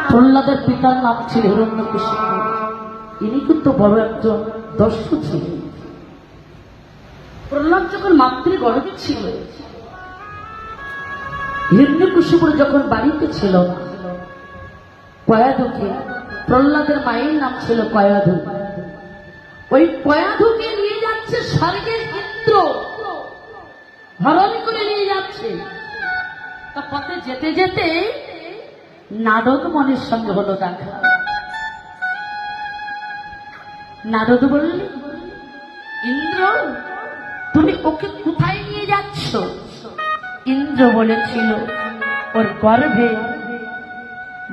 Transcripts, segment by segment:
প্রহ্লাদের পিতার নাম ছিল হিরণ্যকশিপু। ইনি কিন্তু বড় একজন দস্যু ছিলেন। প্রহ্লাদ যখন মাতৃগর্ভে ছিল, হিরণ্যকশিপুর যখন বাড়িতে ছিল, কয়াধুকে, প্রহ্লাদের মায়ের নাম ছিল কয়াধু, ওই কয়াধুকে নিয়ে যাচ্ছে স্বর্গের ইন্দ্র, হরণ করে নিয়ে যাচ্ছে। তা পথে যেতে যেতে নারদ মনের সঙ্গে হলো দেখা। নারদ বললেন, ইন্দ্র তুমি ওকে কোথায় নিয়ে যাচ্ছ? ইন্দ্র বলেছিল, ওর গর্ভে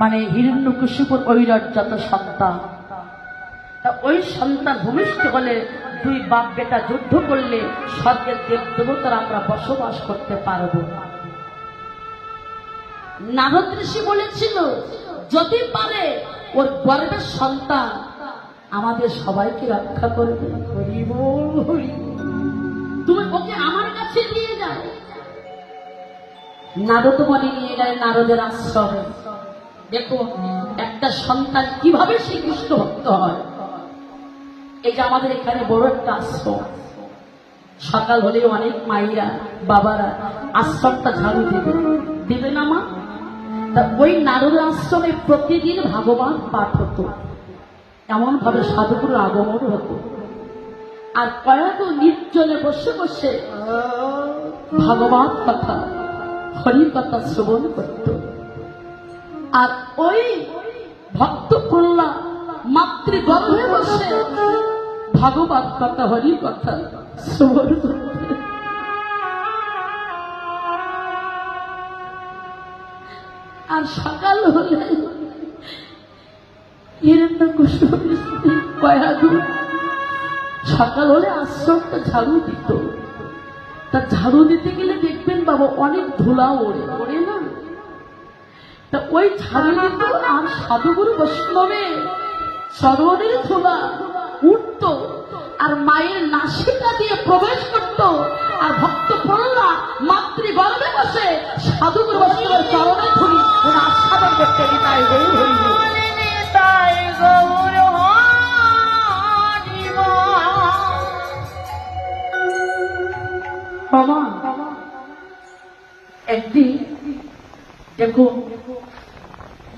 মানে হিরণ্যকশিপুর ঐরাজ্যত সন্তান, তা ওই সন্তান ভূমিষ্ঠ হলে দুই বাপ বেটা যুদ্ধ করলে স্বর্গের দেব দেবতারা আমরা বসবাস করতে পারবো না। নারদ ঋষি বলেছিল, যদি পারে ওর গর্ভের সন্তান আমাদের সবাইকে রক্ষা করবে। তুমি ওকে আমার কাছে নিয়ে যাও। নারদ মনে নিয়ে গেলেন নারদের আশ্রমে। দেখো একটা সন্তান কিভাবে শ্রীকৃষ্ণ ভক্ত হয়। এই যে আমাদের এখানে বড় একটা আশ্রম, সকাল হলে অনেক মায়েরা বাবারা আশ্রমটা ঝাড়ু দিবে না মা? তা ওই নারদ আশ্রমে প্রতিদিন ভাগবত পাঠ হতো, এমন ভাবে সাধুগুরুর আগমন হতো। আর কয়েক নির্জনে বসে বসে ভাগবত কথা, হরি কথা শ্রবণ করত। আর ওই ভক্ত প্রহ্লাদ মাতৃগর্ভে বসে ভাগবত কথা, হরি কথা শ্রবণ করত। আর সকাল হলে হিরণ্যকশিপুর স্ত্রী কয়াধু সকাল হলে আশ্রমটা ঝাড়ু দিত। তা ঝাড়ু দিতে গেলে দেখবেন বাবা অনেক ধুলা ওড়ে ওড়ে না? তা ওই ঝাড়ু দিত আর সাধুগুরু বৈষ্ণবে চরণের ধুলা উঠত আর মায়ের নাসিকা দিয়ে প্রবেশ করত। আর ভক্ত প্রহ্লাদ মাতৃগর্ভে বসে সাধুগুরু বৈষ্ণবের চরণে ধুলি ওরা আস্বাদন করতে নিতাই গৌর হইল। একদিন দেখো,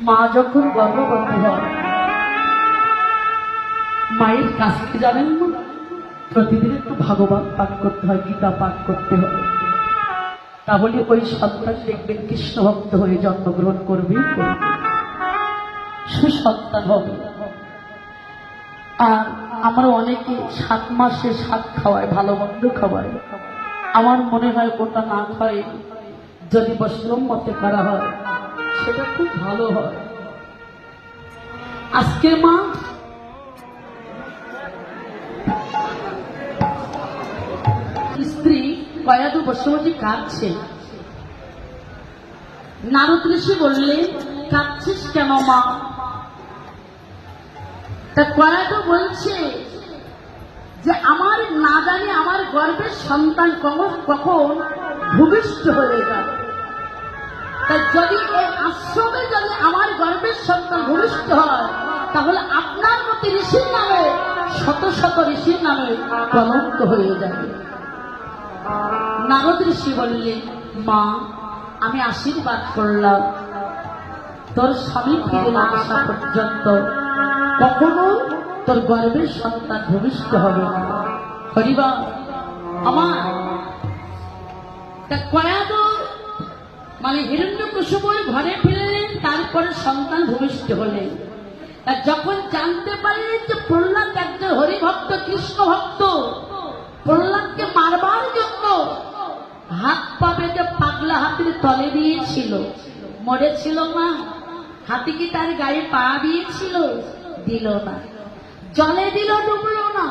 মা যখন গর্ভবতী হয়, মায়ের কাছ থেকে জানেন না প্রতিদিন একটু ভাগবত পাঠ করতে হয়, গীতা পাঠ করতে হয়, তাহলে ওই সন্তান দেখবেন কৃষ্ণ ভক্ত হয়ে জন্মগ্রহণ করবে, সুসন্তান হবে। আর আমরা অনেকে 7 মাসে 7 খাওয়ায়, ভালো মন্দ খাওয়ায়। আমার মনে হয় ওটা না খায় যদি বৈষ্ণব মতে করা হয় সেটা খুব ভালো হয়। আজকের মা স্ত্রী কয়াধু বসে বসে কাঁদছে। নারদ ঋষি বললেন, কাঁদছিস কেন মা? তা কয়াধু বলছে যে আমার না জানি আমার গর্ভের সন্তান কখন ভূমিষ্ঠ হয়ে যাবে। তাই যদি এই আশ্রমে যদি আমার গর্ভের সন্তান ভূমিষ্ঠ হয়, তাহলে আপনার মতো ঋষির নামে শত শত ঋষির নামে কলঙ্ক হয়ে যাবে। নারদ ঋষি বললেন, মা আমি আশীর্বাদ করলাম, তোর স্বামী ফিরে না আসা পর্যন্ত কখনো তোর গর্ভের সন্তান ভূমিষ্ঠ হবে না। হরিবা আমার কয়াধু মানে হিরণ্যকশিপুর ঘরে ফিরলেন, তারপরে সন্তান ভূমিষ্ঠ হলেন। যখন জানতে পারলেন যে প্রহ্লাদ একজন হরিভক্ত, কৃষ্ণ ভক্ত, প্রহ্লাদকে মারবার জন্য হাত পা বেঁধে পাগলা হাতির তলে দিয়েছিল। মরেছিল মা? হাতি কি তার গায়ে পা দিয়েছিল? দিল না। জলে দিল, ডুবলো না।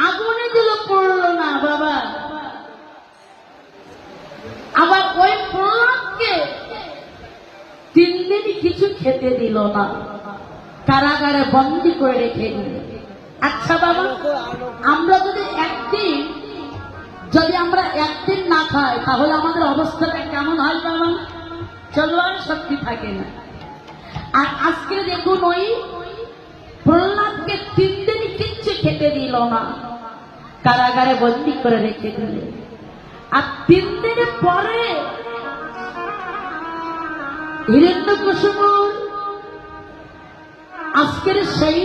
আগুনে দিল, পড়লো না বাবা। আবার ওই প্রহ্লাদকে 3 দিন কিছু খেতে দিল না, কারাগারে বন্দী করে রেখে দিল। আচ্ছা বাবা, আমরা যদি একদিন না খাই তাহলে আমাদের অবস্থাটা কেমন হয় বাবা? চলবার শক্তি থাকে না। আর আজকে দেখুন ওই প্রহ্লাদকে 3 দিন কিচ্ছু খেতে দিল না, কারাগারে বন্দী করে রেখে দিল। আর 3 দিনের পরে হিরণ্যকশিপুর আজকের সেই